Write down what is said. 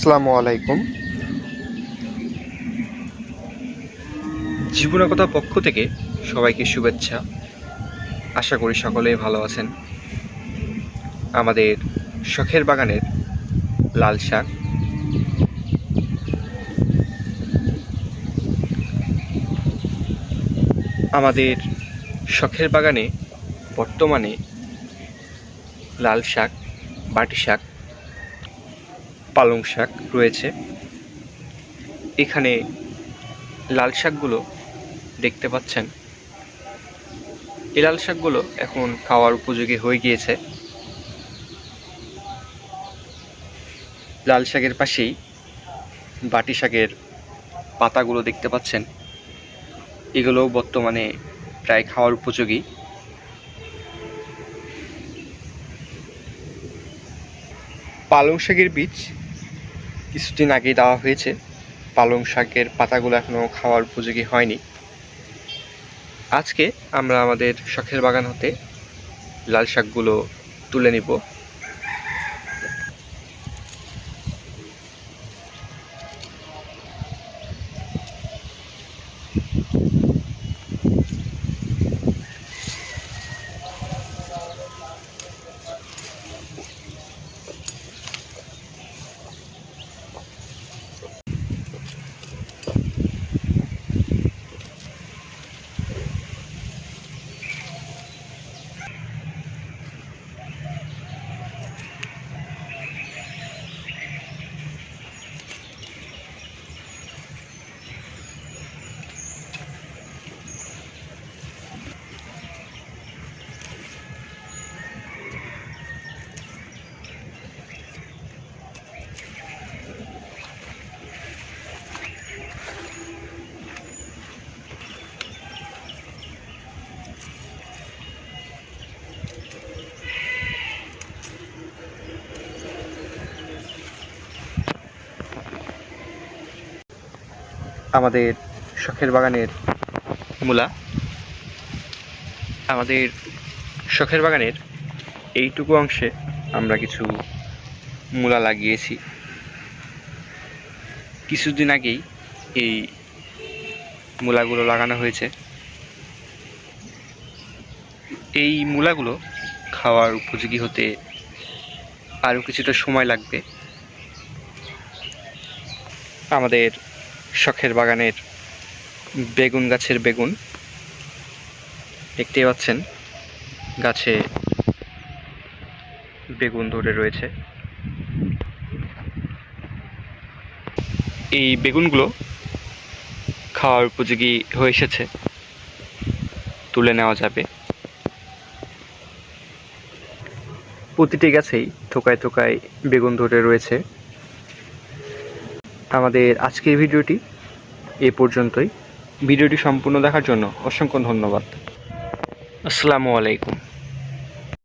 আসসালামু আলাইকুম। জীবনকথা পক্ষ থেকে সবাইকে শুভেচ্ছা। আশা করি সকলেই ভালো আছেন। আমাদের শখের বাগানের লাল শাক, আমাদের শখের বাগানে বর্তমানে লাল শাক, বাটি শাক, পালং শাক রয়েছে। এখানে লাল শাকগুলো দেখতে পাচ্ছেন, এই লাল শাকগুলো এখন খাওয়ার উপযোগী হয়ে গিয়েছে। লাল শাকের পাশেই বাটি শাকের পাতাগুলো দেখতে পাচ্ছেন, এগুলোও বর্তমানে প্রায় খাওয়ার উপযোগী। পালং শাকের বীজ কিছুদিন আগেই দেওয়া হয়েছে। পালং শাকের পাতাগুলো এখনও খাওয়ার উপযোগী হয়নি। আজকে আমরা আমাদের শখের বাগান হতে লাল শাকগুলো তুলে নিব। আমাদের শখের বাগানের মূলা, আমাদের শখের বাগানের এইটুকু অংশে আমরা কিছু মূলা লাগিয়েছি। কিছুদিন আগেই এই মূলাগুলো লাগানো হয়েছে। এই মূলাগুলো খাওয়ার উপযোগী হতে আরও কিছুটা সময় লাগবে। আমাদের শখের বাগানের বেগুন গাছের বেগুন দেখতেই পাচ্ছেন, গাছে বেগুন ধরে রয়েছে। এই বেগুনগুলো খাওয়ার উপযোগী হয়ে এসেছে, তুলে নেওয়া যাবে। প্রতিটি গাছেই থোকায় থোকায় বেগুন ধরে রয়েছে। আমাদের আজকের ভিডিওটি এই পর্যন্তই। ভিডিওটি সম্পূর্ণ দেখার জন্য অসংখ্য ধন্যবাদ। আসসালামু আলাইকুম।